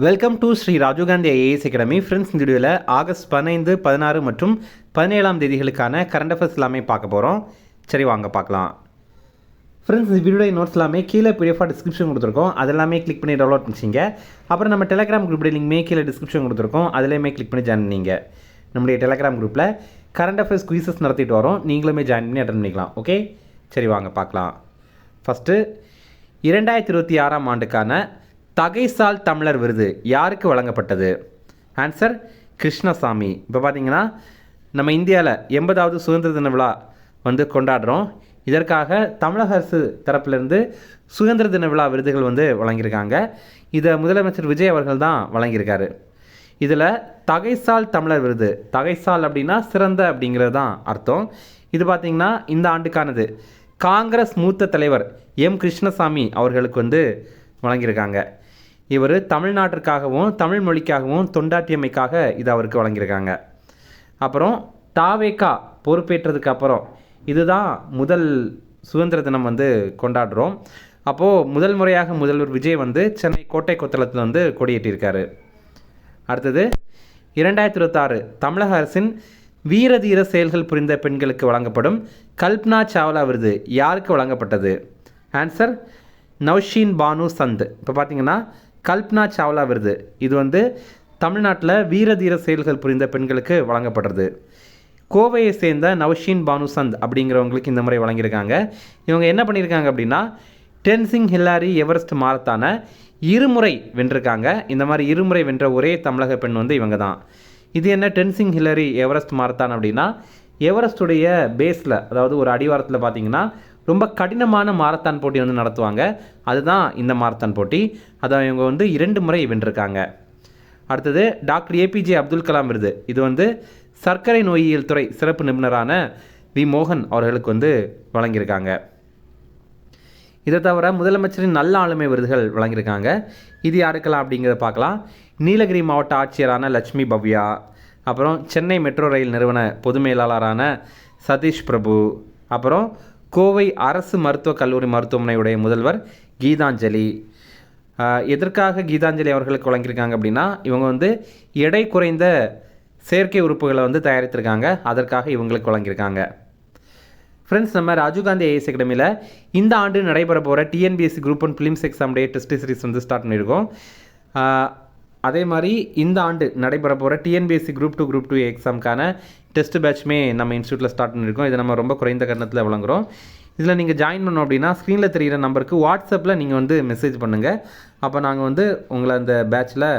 Welcome to Sri Rajiv Gandhi IAS academy. Friends, இந்த வீடியோவில் August 15, 16 மற்றும் 17ஆம் தேதிகளுக்கான கரண்ட் அஃபேர்ஸ் எல்லாமே பார்க்க போகிறோம். சரி, வாங்க பார்க்கலாம். ஃப்ரெண்ட்ஸ், இந்த வீடியோ நோட்ஸ் எல்லாமே கீழே பிடிஎஃபாக டிஸ்கிரிப்ஷன் கொடுத்துருக்கோம். அதெல்லாமே கிளிக் பண்ணி டவுன்லோட் பண்ணிச்சிங்க. அப்புறம் நம்ம டெலிகிராம் குரூப் லிங்க்மே கீழே டிஸ்கிரிப்ஷன் கொடுத்துருக்கோம். அதிலேயுமே கிளிக் பண்ணி ஜாயின் பண்ணிங்க. நம்முடைய டெலிகிராம் குரூப்பில் கரண்ட் அஃபேர்ஸ் குயிசஸ் நடத்திட்டு வரோம். நீங்களுமே ஜாயின் பண்ணி அட்டன் பண்ணிக்கலாம். ஓகே, சரி வாங்க பார்க்கலாம். ஃபஸ்ட்டு 2026ஆம் ஆண்டுக்கான தகைசால் தமிழர் விருது யாருக்கு வழங்கப்பட்டது? ஆன்சர் கிருஷ்ணசாமி. இப்போ பார்த்தீங்கன்னா நம்ம இந்தியாவில் 80வது சுதந்திர தின விழா கொண்டாடுறோம். இதற்காக தமிழக அரசு தரப்பிலிருந்து சுதந்திர தின விழா விருதுகள் வழங்கியிருக்காங்க. இதை முதலமைச்சர் விஜய் அவர்கள் தான் வழங்கியிருக்காரு. இதில் தகைசால் தமிழர் விருது, தகைசால் அப்படின்னா சிறந்த அப்படிங்கிறது தான் அர்த்தம். இது பார்த்திங்கன்னா இந்த ஆண்டுக்கானது காங்கிரஸ் மூத்த தலைவர் எம் கிருஷ்ணசாமி அவர்களுக்கு வழங்கியிருக்காங்க. இவர் தமிழ்நாட்டிற்காகவும் தமிழ் மொழிக்காகவும் தொண்டாற்றியமைக்காக இது அவருக்கு வழங்கியிருக்காங்க. அப்புறம் தாவேகா பொறுப்பேற்றதுக்கு அப்புறம் இதுதான் முதல் சுதந்திர தினம் கொண்டாடுறோம். அப்போது முதல் முறையாக முதல்வர் விஜய் சென்னை கோட்டை கொத்தளத்தில் கொடியேற்றியிருக்காரு. அடுத்தது 2026 தமிழக அரசின் வீரதீர செயல்கள் புரிந்த பெண்களுக்கு வழங்கப்படும் கல்பனா சாவ்லா விருது யாருக்கு வழங்கப்பட்டது? ஆன்சர் நௌஷீன் பானு சந்த். இப்போ பார்த்தீங்கன்னா கல்பனா சாவ்லா விருது இது தமிழ்நாட்டில் வீரதீர செயல்கள் புரிந்த பெண்களுக்கு வழங்கப்படுறது. கோவையை சேர்ந்த நௌஷீன் பானு சந்த் அப்படிங்கிறவங்களுக்கு இந்த முறை வழங்கியிருக்காங்க. இவங்க என்ன பண்ணியிருக்காங்க அப்படின்னா டென்சிங் ஹில்லாரி எவரெஸ்ட் மாரத்தானை இருமுறை வென்றிருக்காங்க. இந்த மாதிரி இருமுறை வென்ற ஒரே தமிழக பெண் இவங்க தான். இது என்ன டென்சிங் ஹில்லரி எவரெஸ்ட் மாரத்தான் அப்படின்னா எவரெஸ்டுடைய பேஸில், அதாவது ஒரு அடிவாரத்தில் பார்த்தீங்கன்னா ரொம்ப கடினமான மாரத்தான் போட்டி நடத்துவாங்க. அதுதான் இந்த மாரத்தான் போட்டி. அதை இவங்க 2 முறை வென்றிருக்காங்க. அடுத்தது டாக்டர் ஏபிஜே அப்துல் கலாம் விருது. இது சர்க்கரை நோயியல் துறை சிறப்பு நிபுணரான வி மோகன் அவர்களுக்கு வழங்கியிருக்காங்க. இதை தவிர முதலமைச்சரின் நல்ல ஆளுமை விருதுகள் வழங்கியிருக்காங்க. இது யாருக்கெல்லாம் அப்படிங்கிறத பார்க்கலாம். நீலகிரி மாவட்ட ஆட்சியரான லட்சுமி பவ்யா, அப்புறம் சென்னை மெட்ரோ ரயில் நிறுவன பொது மேலாளரான சதீஷ் பிரபு, அப்புறம் கோவை அரசு மருத்துவக் கல்லூரி மருத்துவமனையுடைய முதல்வர் கீதாஞ்சலி. எதற்காக கீதாஞ்சலி அவர்களுக்கு வழங்கியிருக்காங்க அப்படின்னா இவங்க எடை குறைந்த செயற்கை உறுப்புகளை தயாரித்திருக்காங்க. அதற்காக இவங்களுக்கு வழங்கியிருக்காங்க. ஃப்ரெண்ட்ஸ், நம்ம ராஜீவ்காந்தி ஐஏஎஸ் அகாடமியில் இந்த ஆண்டு நடைபெற போகிற டிஎன்பிஎஸ்சி குரூப் 1 பிலிம்ஸ் எக்ஸாம் டே டெஸ்ட் சீரிஸ் ஸ்டார்ட் பண்ணியிருக்கோம். அதே மாதிரி இந்த ஆண்டு நடைபெற போகிற டிஎன்பிஎஸ்சி குரூப் 2 எக்ஸாமுக்கான டெஸ்ட் பேட்ச்மே நம்ம இன்ஸ்டியூட்டில் ஸ்டார்ட் பண்ணியிருக்கோம். இதை நம்ம ரொம்ப குறைந்த கட்டணத்தில் வழங்குகிறோம். இதில் நீங்கள் ஜாயின் பண்ணோம் அப்படின்னா ஸ்க்ரீனில் தெரிகிற நம்பருக்கு வாட்ஸ்அப்பில் நீங்கள் மெசேஜ் பண்ணுங்கள். அப்போ நாங்கள் உங்களை அந்த பேட்சில்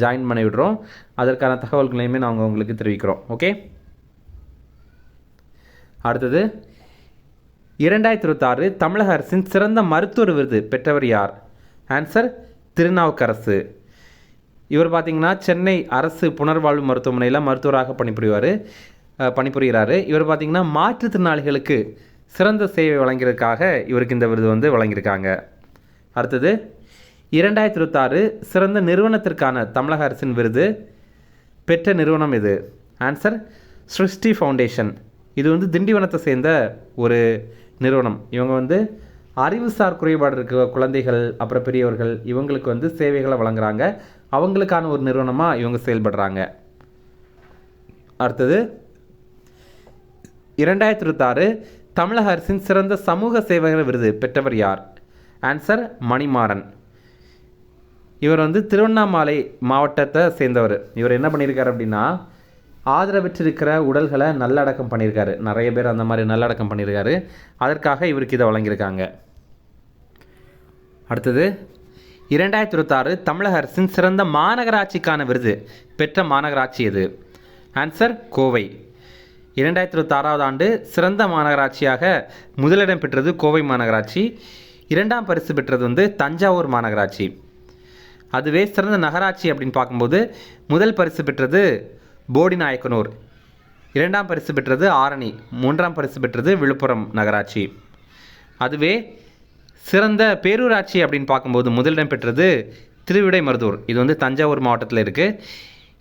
ஜாயின் பண்ணி விடுறோம். அதற்கான தகவல்களையுமே நாங்கள் உங்களுக்கு தெரிவிக்கிறோம். ஓகே, அடுத்தது 2026 தமிழக அரசின் சிறந்த மருத்துவர் விருது பெற்றவர் யார்? ஆன்சர் திருநாவுக்கரசு. இவர் பார்த்திங்கன்னா சென்னை அரசு புனர்வாழ்வு மருத்துவமனையில் மருத்துவராக பணிபுரிகிறாரு. இவர் பார்த்திங்கன்னா மாற்றுத்திறனாளிகளுக்கு சிறந்த சேவை வழங்கியதற்காக இவருக்கு இந்த விருது வழங்கியிருக்காங்க. அடுத்தது 2026 சிறந்த நிறுவனத்திற்கான தமிழக அரசின் விருது பெற்ற நிறுவனம் இது. Answer Srushti foundation. இது திண்டிவனத்தை சேர்ந்த ஒரு நிறுவனம். இவங்க அறிவுசார் குறைபாடு இருக்க குழந்தைகள், அப்புறம் பெரியவர்கள், இவங்களுக்கு சேவைகளை வழங்குறாங்க. அவங்களுக்கான ஒரு நிறுவனமாக இவங்க செயல்படுறாங்க. அடுத்தது 2026 தமிழக அரசின் சிறந்த சமூக சேவகர் விருது பெற்றவர் யார்? ஆன்சர் மணிமாறன். இவர் திருவண்ணாமலை மாவட்டத்தை சேர்ந்தவர். இவர் என்ன பண்ணியிருக்காரு அப்படின்னா ஆதரவற்றிருக்கிற உடல்களை நல்லடக்கம் பண்ணியிருக்காரு. நிறைய பேர் அந்த மாதிரி நல்லடக்கம் பண்ணியிருக்காரு. அதற்காக இவருக்கு இதை வழங்கியிருக்காங்க. அடுத்தது 2026 தமிழக அரசின் சிறந்த மாநகராட்சிக்கான விருது பெற்ற மாநகராட்சி எது? ஆன்சர் கோவை. 2026ஆவது ஆண்டு சிறந்த மாநகராட்சியாக முதலிடம் பெற்றது கோவை மாநகராட்சி. 2ஆம் பரிசு பெற்றது தஞ்சாவூர் மாநகராட்சி. அதுவே சிறந்த நகராட்சி அப்படின்னு பார்க்கும்போது முதல் பரிசு பெற்றது போடிநாயக்கனூர், 2ஆம் பரிசு பெற்றது ஆரணி, 3ஆம் பரிசு பெற்றது விழுப்புரம் நகராட்சி. அதுவே சிறந்த பேரூராட்சி அப்படின்னு பார்க்கும்போது முதலிடம் பெற்றது திருவிடைமருதூர். இது தஞ்சாவூர் மாவட்டத்தில் இருக்குது.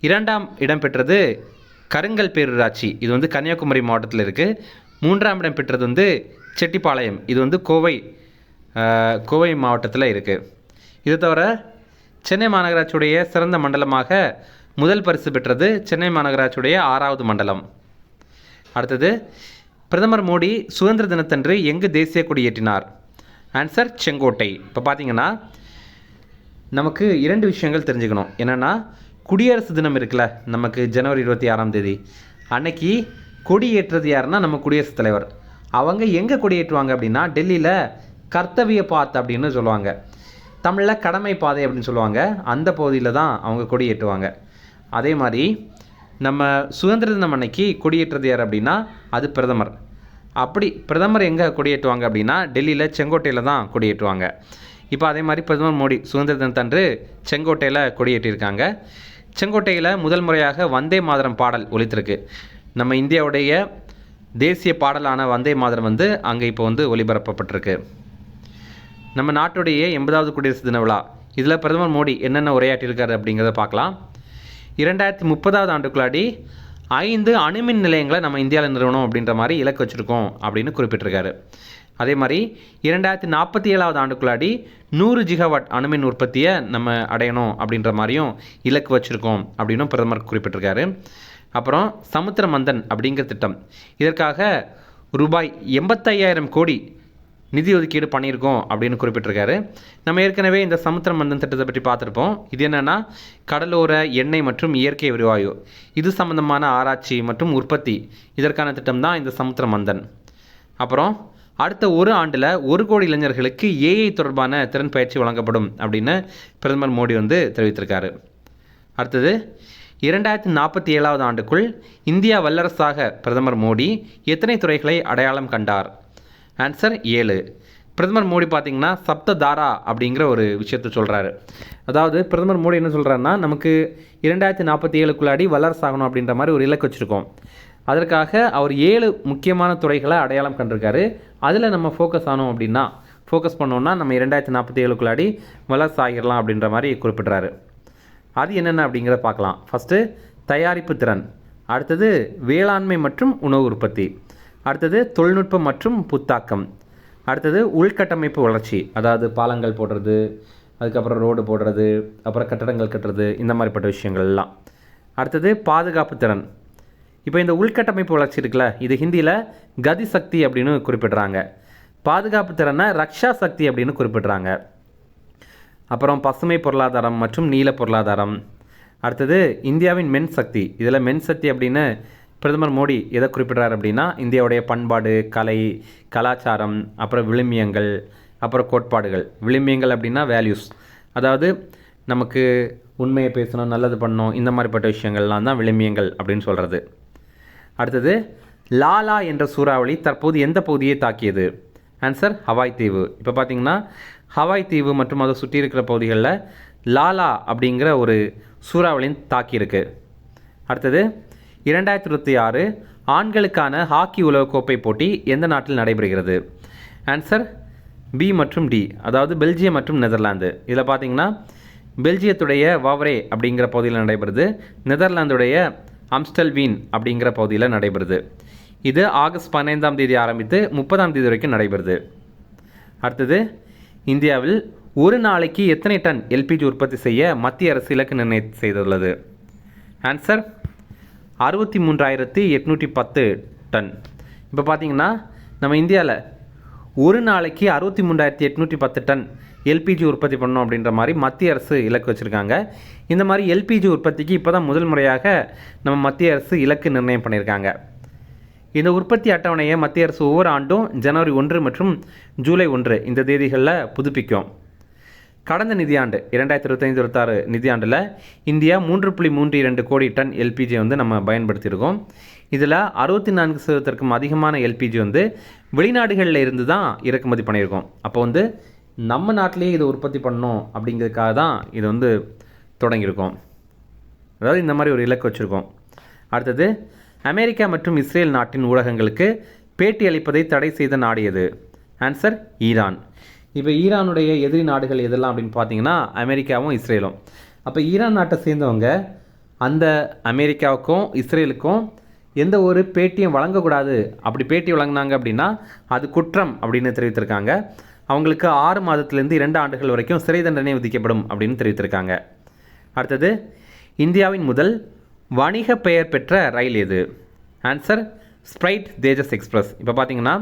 2ஆம் இடம் பெற்றது கருங்கல் பேரூராட்சி. இது கன்னியாகுமரி மாவட்டத்தில் இருக்குது. 3ஆம் இடம் பெற்றது செட்டிப்பாளையம். இது கோவை மாவட்டத்தில் இருக்குது. இதை தவிர சென்னை மாநகராட்சியுடைய சிறந்த மண்டலமாக முதல் பரிசு பெற்றது சென்னை மாநகராட்சியுடைய 6வது மண்டலம். அடுத்தது, பிரதமர் மோடி சுதந்திர தினத்தன்று எங்கு தேசிய கொடி ஏற்றினார்? ஆன்சர் செங்கோட்டை. இப்போ பார்த்தீங்கன்னா நமக்கு 2 விஷயங்கள் தெரிஞ்சுக்கணும். என்னென்னா, குடியரசு தினம் இருக்குல்ல, நமக்கு ஜனவரி 26ஆம் தேதி அன்னைக்கு கொடி ஏற்றுறது யாருன்னா நம்ம குடியரசுத் தலைவர். அவங்க எங்கே கொடி ஏற்றுவாங்க அப்படின்னா டெல்லியில் கர்த்தவிய பாத் அப்படின்னு சொல்லுவாங்க, தமிழில் கடமை பாதை அப்படின்னு சொல்லுவாங்க. அந்த பகுதியில் தான் அவங்க கொடி ஏற்றுவாங்க. அதே மாதிரி நம்ம சுதந்திர தினம் அன்னைக்கு கொடியேற்றது யார் அப்படின்னா அது பிரதமர். அப்படி பிரதமர் எங்கே கொடியேற்றுவாங்க அப்படின்னா டெல்லியில் செங்கோட்டையில் தான் கொடியேற்றுவாங்க. இப்போ அதே மாதிரி பிரதமர் மோடி சுதந்திர தினத்தன்று செங்கோட்டையில் கொடியேற்றியிருக்காங்க. செங்கோட்டையில் முதல் முறையாக வந்தே மாதரம் பாடல் ஒலித்திருக்கு. நம்ம இந்தியாவுடைய தேசிய பாடலான வந்தே மாதரம் அங்கே இப்போ ஒலிபரப்பப்பட்டிருக்கு. நம்ம நாட்டுடைய 80வது குடியரசு தின விழா, இதில் பிரதமர் மோடி என்னென்ன உரையாற்றியிருக்காரு அப்படிங்கிறத பார்க்கலாம். 2030வது ஆண்டுக்குள்ளாடி 5 அணுமின் நிலையங்களை நம்ம இந்தியாவில் நிறுவனம் அப்படின்ற மாதிரி இலக்கு வச்சுருக்கோம் அப்படின்னு குறிப்பிட்டிருக்காரு. அதே மாதிரி 2047வது ஆண்டுக்குள்ளாடி 100 ஜிகாவாட் அணுமின் உற்பத்தியை நம்ம அடையணும் அப்படின்ற மாதிரியும் இலக்கு வச்சுருக்கோம் அப்படின்னும் பிரதமர் குறிப்பிட்டிருக்காரு. அப்புறம் சமுத்திர மந்தன் அப்படிங்கிற திட்டம், இதற்காக ரூபாய் 85,000 கோடி நிதி ஒதுக்கீடு பண்ணியிருக்கோம் அப்படின்னு குறிப்பிட்டிருக்காரு. நம்ம ஏற்கனவே இந்த சமுத்திர மந்தன் திட்டத்தை பற்றி பார்த்துருப்போம். இது என்னென்னா கடலோர எண்ணெய் மற்றும் இயற்கை எரிவாயு இது சம்பந்தமான ஆராய்ச்சி மற்றும் உற்பத்தி, இதற்கான திட்டம் தான் இந்த சமுத்திர மந்தன். அப்புறம் அடுத்த 1 ஆண்டில் 1 கோடி இளைஞர்களுக்கு ஏஐ தொடர்பான திறன் பயிற்சி வழங்கப்படும் அப்படின்னு பிரதமர் மோடி தெரிவித்திருக்காரு. அடுத்தது, 2047வது ஆண்டுக்குள் இந்தியா வல்லரசாக பிரதமர் மோடி எத்தனை துறைகளை அடையாளம் கண்டார்? ஆன்சர் 7. பிரதமர் மோடி பார்த்திங்கன்னா சப்ததாரா அப்படிங்கிற ஒரு விஷயத்தை சொல்கிறாரு. அதாவது பிரதமர் மோடி என்ன சொல்கிறாருன்னா, நமக்கு 2047க்குள்ளாடி வல்லரசாகணும் அப்படின்ற மாதிரி ஒரு இலக்கு வச்சுருக்கோம். அதற்காக அவர் 7 முக்கியமான துறைகளை அடையாளம் கண்டிருக்காரு. அதில் நம்ம ஃபோக்கஸ் பண்ணோம்னா நம்ம 2047க்குள்ளாடி வல்லரசாகிடலாம் அப்படின்ற மாதிரி குறிப்பிட்றாரு. அது என்னென்ன அப்படிங்கிறத பார்க்கலாம். ஃபஸ்ட்டு தயாரிப்பு திறன், அடுத்தது வேளாண்மை மற்றும் உணவு உற்பத்தி, அடுத்தது தொழில்நுட்பம் மற்றும் புத்தாக்கம், அடுத்தது உள்கட்டமைப்பு வளர்ச்சி, அதாவது பாலங்கள் போடுறது, அதுக்கப்புறம் ரோடு போடுறது, அப்புறம் கட்டடங்கள் கட்டுறது, இந்த மாதிரிப்பட்ட விஷயங்கள்லாம். அடுத்தது பாதுகாப்பு திறன். இப்போ இந்த உள்கட்டமைப்பு வளர்ச்சி இருக்குல்ல, இது ஹிந்தியில் கதி சக்தி அப்படின்னு குறிப்பிட்றாங்க. பாதுகாப்பு திறனை ரக்ஷா சக்தி அப்படின்னு குறிப்பிட்றாங்க. அப்புறம் பசுமை பொருளாதாரம் மற்றும் நீல பொருளாதாரம். அடுத்தது இந்தியாவின் மென் சக்தி. இதில் மென் சக்தி அப்படின்னு பிரதமர் மோடி எதை குறிப்பிட்றாரு அப்படின்னா இந்தியாவுடைய பண்பாடு, கலை, கலாச்சாரம், அப்புறம் விழுமியங்கள், அப்புறம் கோட்பாடுகள். விழுமியங்கள் அப்படின்னா வேல்யூஸ், அதாவது நமக்கு உண்மையை பேசணும், நல்லது பண்ணணும், இந்த மாதிரிப்பட்ட விஷயங்கள்லாம் தான் விழுமியங்கள் அப்படின்னு சொல்கிறது. அடுத்தது, லாலா என்ற சூறாவளி தற்போது எந்த பகுதியை தாக்கியது? ஆன்சர் ஹவாய் தீவு. இப்போ பார்த்திங்கன்னா ஹவாய் தீவு மற்றும் அதை சுற்றி இருக்கிற பகுதிகளில் லாலா அப்படிங்கிற ஒரு சூறாவளியின் தாக்கியிருக்கு. அடுத்தது, 2026 ஆண்களுக்கான ஹாக்கி உலகக்கோப்பை போட்டி எந்த நாட்டில் நடைபெறுகிறது? ஆன்சர் பி மற்றும் டி, அதாவது பெல்ஜியம் மற்றும் நெதர்லாந்து. இதில் பார்த்திங்கன்னா பெல்ஜியத்துடைய வாவரே அப்படிங்கிற பகுதியில் நடைபெறுது, நெதர்லாந்துடைய அம்ஸ்டல்வீன் அப்படிங்கிற பகுதியில் நடைபெறுது. இது ஆகஸ்ட் 15ஆம் தேதி ஆரம்பித்து 30ஆம் தேதி வரைக்கும் நடைபெறுது. அடுத்தது, இந்தியாவில் ஒரு நாளைக்கு எத்தனை டன் எல்பிஜி உற்பத்தி செய்ய மத்திய அரசு இலக்கு நிர்ணயம் செய்துள்ளது? Answer 63,810 tonne. இப்போ பார்த்திங்கன்னா நம்ம இந்தியாவில் ஒரு நாளைக்கு 63,810 டன் எல்பிஜி உற்பத்தி பண்ணணும் அப்படின்ற மாதிரி மத்திய அரசு இலக்கு வச்சுருக்காங்க. இந்த மாதிரி எல்பிஜி உற்பத்திக்கு இப்போ தான் முதல் முறையாக நம்ம மத்திய அரசு இலக்கு நிர்ணயம் பண்ணியிருக்காங்க. இந்த உற்பத்தி அட்டவணையை மத்திய அரசு ஒவ்வொரு ஆண்டும் ஜனவரி 1 மற்றும் ஜூலை 1 இந்த தேதிகளில் புதுப்பிக்கும். கடந்த நிதியாண்டு 2025-26 நிதியாண்டில் இந்தியா 3.32 கோடி டன் எல்பிஜி நம்ம பயன்படுத்தியிருக்கோம். இதில் 64% அதிகமான எல்பிஜி வெளிநாடுகளில் இருந்து தான் இறக்குமதி பண்ணியிருக்கோம். அப்போ நம்ம நாட்டிலேயே இதை உற்பத்தி பண்ணணும் அப்படிங்கிறதுக்காக தான் இது தொடங்கியிருக்கோம். அதாவது இந்த மாதிரி ஒரு இலக்கு வச்சுருக்கோம். அடுத்தது, அமெரிக்கா மற்றும் இஸ்ரேல் நாட்டின் ஊடகங்களுக்கு பேட்டி அளிப்பதை தடை செய்த நாடு எது? Answer Iran. இப்போ ஈரானுடைய எதிரி நாடுகள் எதெல்லாம் அப்படின்னு பார்த்தீங்கன்னா அமெரிக்காவும் இஸ்ரேலும். அப்போ ஈரான் நாட்டை சேர்ந்தவங்க அந்த அமெரிக்காவுக்கும் இஸ்ரேலுக்கும் எந்த ஒரு பேட்டியும் வழங்கக்கூடாது. அப்படி பேட்டி வழங்கினாங்க அப்படின்னா அது குற்றம் அப்படின்னு தெரிவித்திருக்காங்க. அவங்களுக்கு 6 மாதத்திலிருந்து 2 ஆண்டுகள் வரைக்கும் சிறை தண்டனை விதிக்கப்படும் அப்படின்னு தெரிவித்திருக்காங்க. அடுத்தது, இந்தியாவின் முதல் வணிக பெயர் பெற்ற ரயில் எது? ஆன்சர் ஸ்ப்ரைட் தேஜஸ் எக்ஸ்பிரஸ். இப்போ பார்த்தீங்கன்னா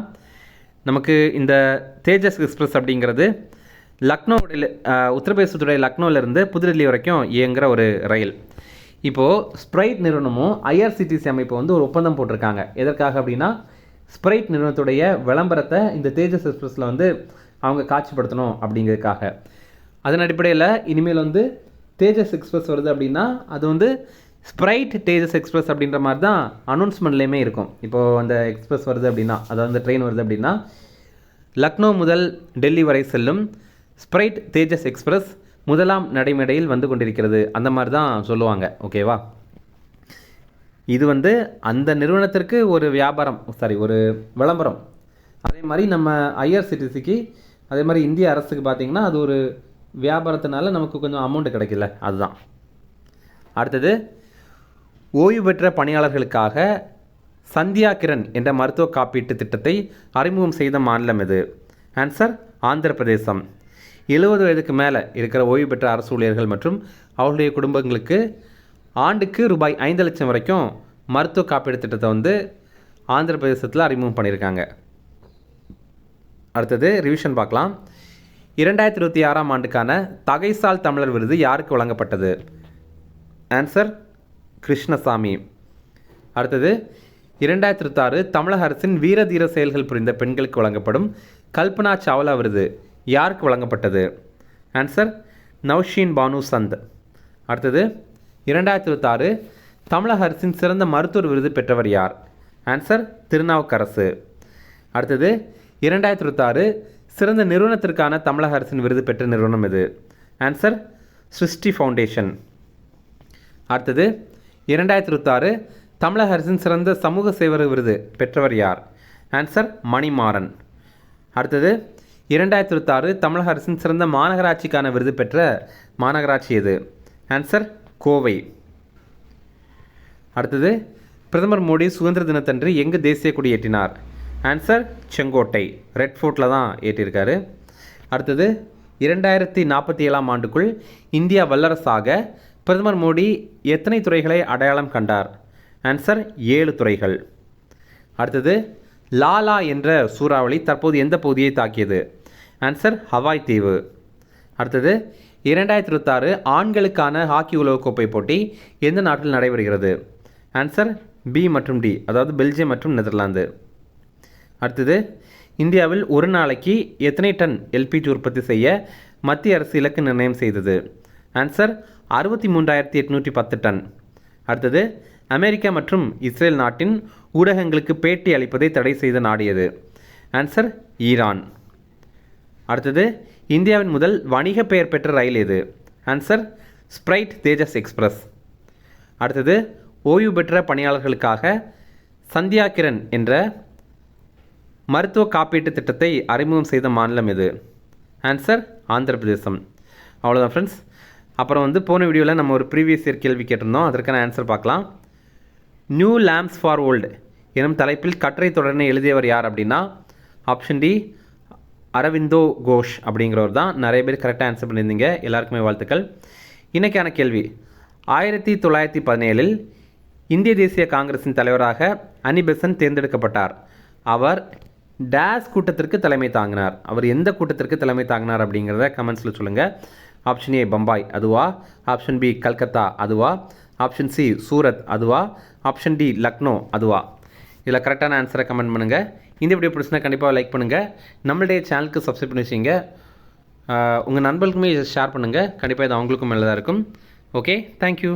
நமக்கு இந்த தேஜஸ் எக்ஸ்பிரஸ் அப்படிங்கிறது லக்னோவில் உத்தரப்பிரதேசத்துடைய லக்னோவிலேருந்து புதுடெல்லி வரைக்கும் இயங்குகிற ஒரு ரயில். இப்போது ஸ்ப்ரைட் நிறுவனமும் ஐஆர்சிடிசி அமைப்பு வந்து ஒரு ஒப்பந்தம் போட்டிருக்காங்க. எதற்காக அப்படின்னா, ஸ்ப்ரைட் நிறுவனத்துடைய விளம்பரத்தை இந்த தேஜஸ் எக்ஸ்பிரஸில் வந்து அவங்க காட்சிப்படுத்தணும் அப்படிங்கிறதுக்காக. அதன் அடிப்படையில் இனிமேல் வந்து தேஜஸ் எக்ஸ்பிரஸ் வருது அப்படின்னா அது வந்து ஸ்ப்ரைட் தேஜஸ் எக்ஸ்பிரஸ் அப்படின்ற மாதிரி தான் அனௌன்ஸ்மெண்ட்லேயுமே இருக்கும். இப்போது அந்த எக்ஸ்பிரஸ் வருது அப்படின்னா, அதாவது அந்த ட்ரெயின் வருது அப்படின்னா, லக்னோ முதல் டெல்லி வரை செல்லும் ஸ்ப்ரைட் தேஜஸ் எக்ஸ்பிரஸ் முதலாம் நடைமேடையில் வந்து கொண்டிருக்கிறது, அந்த மாதிரி தான் சொல்லுவாங்க. ஓகேவா? இது வந்து அந்த நிறுவனத்திற்கு ஒரு வியாபாரம், ஒரு விளம்பரம். அதே மாதிரி நம்ம ஐஆர்சிடிசிக்கு, அதே மாதிரி இந்திய அரசுக்கு பார்த்திங்கன்னா அது ஒரு வியாபாரத்தினால நமக்கு கொஞ்சம் அமௌண்ட் கிடைக்கல, அதுதான். அடுத்தது, ஓய்வு பெற்ற பணியாளர்களுக்காக சந்தியா கிரண் என்ற மருத்துவ காப்பீட்டு திட்டத்தை அறிமுகம் செய்த மாநிலம் எது? ஆன்சர் ஆந்திர பிரதேசம். 70 வயதுக்கு மேலே இருக்கிற ஓய்வு பெற்ற அரசு ஊழியர்கள் மற்றும் அவர்களுடைய குடும்பங்களுக்கு ஆண்டுக்கு ரூபாய் 5 லட்சம் வரைக்கும் மருத்துவ காப்பீடு திட்டத்தை வந்து ஆந்திர பிரதேசத்தில் அறிமுகம் பண்ணியிருக்காங்க. அடுத்தது ரிவிஷன் பார்க்கலாம். 2026ஆம் ஆண்டுக்கான தகைசால் தமிழர் விருது யாருக்கு வழங்கப்பட்டது? ஆன்சர் கிருஷ்ணசாமி. அடுத்தது, 2026 தமிழக அரசின் வீர தீர செயல்கள் புரிந்த பெண்களுக்கு வழங்கப்படும் கல்பனா சாவ்லா விருது யாருக்கு வழங்கப்பட்டது? ஆன்சர் நௌஷீன் பானு சந்த். அடுத்தது, 2026 தமிழக அரசின் சிறந்த மருத்துவர் விருது பெற்றவர் யார்? ஆன்சர் திருநாவுக்கரசு. அடுத்தது, 2026 சிறந்த நிறுவனத்திற்கான தமிழக அரசின் விருது பெற்ற நிறுவனம் எது? ஆன்சர் சிருஷ்டி ஃபவுண்டேஷன். அடுத்தது, 2026 தமிழக அரசின் சிறந்த சமூக சேவகர் விருது பெற்றவர் யார்? ஆன்சர் மணிமாறன். அடுத்தது, 2026 தமிழக அரசின் சிறந்த மாநகராட்சிக்கான விருது பெற்ற மாநகராட்சி எது? ஆன்சர் கோவை. அடுத்தது, பிரதமர் மோடி சுதந்திர தினத்தன்று எங்கு தேசிய கொடி ஏற்றினார்? ஆன்சர் செங்கோட்டை, ரெட் ஃபோர்ட்டில் தான் ஏற்றிருக்காரு. அடுத்தது, 2047ஆம் ஆண்டுக்குள் இந்தியா வல்லரசாக பிரதமர் மோடி எத்தனை துறைகளை அடையாளம் கண்டார்? ஆன்சர் 7 துறைகள். அடுத்தது, லாலா என்ற சூறாவளி தற்போது எந்த பகுதியை தாக்கியது? ஆன்சர் ஹவாய் தீவு. அடுத்தது, 2026 ஆண்களுக்கான ஹாக்கி உலகக்கோப்பை போட்டி எந்த நாட்டில் நடைபெறுகிறது? ஆன்சர் பி மற்றும் டி, அதாவது பெல்ஜியம் மற்றும் நெதர்லாந்து. அடுத்தது, இந்தியாவில் ஒரு நாளைக்கு எத்தனை டன் எல்பிஜி உற்பத்தி செய்ய மத்திய அரசு இலக்கு நிர்ணயம் செய்தது? Answer 63,810 tonne. அடுத்தது, அமெரிக்கா மற்றும் இஸ்ரேல் நாட்டின் ஊடகங்களுக்கு பேட்டி அளிப்பதை தடை செய்த நாடு எது? Answer Iran. அடுத்தது, இந்தியாவின் முதல் வணிக பெயர் பெற்ற ரயில் எது? ஆன்சர் ஸ்ப்ரைட் தேஜஸ் எக்ஸ்பிரஸ். அடுத்தது, ஓய்வு பெற்ற பணியாளர்களுக்காக சந்தியா கிரண் என்ற மருத்துவ காப்பீட்டு திட்டத்தை அறிமுகம் செய்த மாநிலம் எது? ஆன்சர் ஆந்திர பிரதேசம். அவ்வளோதான் ஃப்ரெண்ட்ஸ். அப்புறம் வந்து போன வீடியோவில் நம்ம ஒரு ப்ரீவியஸ் இயர் கேள்வி கேட்டிருந்தோம், அதற்கான ஆன்சர் பார்க்கலாம். நியூ லேம்ப்ஸ் ஃபார் ஓல்டு எனும் தலைப்பில் கட்டுரை தொடர்னை எழுதியவர் யார் அப்படின்னா, ஆப்ஷன் டி அரவிந்தோ கோஷ் அப்படிங்கிறவர் தான். நிறைய பேர் கரெக்டாக ஆன்சர் பண்ணியிருந்தீங்க, எல்லாருக்குமே வாழ்த்துக்கள். இன்றைக்கான கேள்வி, 1917 இந்திய தேசிய காங்கிரஸின் தலைவராக அனி பெசன்ட் தேர்ந்தெடுக்கப்பட்டார். அவர் டேஸ் கூட்டத்திற்கு தலைமை தாங்கினார். அவர் எந்த கூட்டத்திற்கு தலைமை தாங்கினார் அப்படிங்கிறத கமெண்ட்ஸில் சொல்லுங்கள். ஆப்ஷன் ஏ பம்பாய், அதுவா? ஆப்ஷன் பி கல்கத்தா, அதுவா? ஆப்ஷன் சி சூரத், அதுவா? ஆப்ஷன் டி லக்னோ, அதுவா? இதில் கரெக்டான ஆன்சரை கமெண்ட் பண்ணுங்கள். இந்த வீடியோ பிடிச்சினா கண்டிப்பாக லைக் பண்ணுங்கள். நம்மளுடைய சேனலுக்கு சப்ஸ்கிரைப் பண்ணி வச்சிங்க. உங்கள் நண்பர்களுக்குமே ஷேர் பண்ணுங்கள். கண்டிப்பாக இது அவங்களுக்கும் நல்லதாக இருக்கும். Okay, thank you.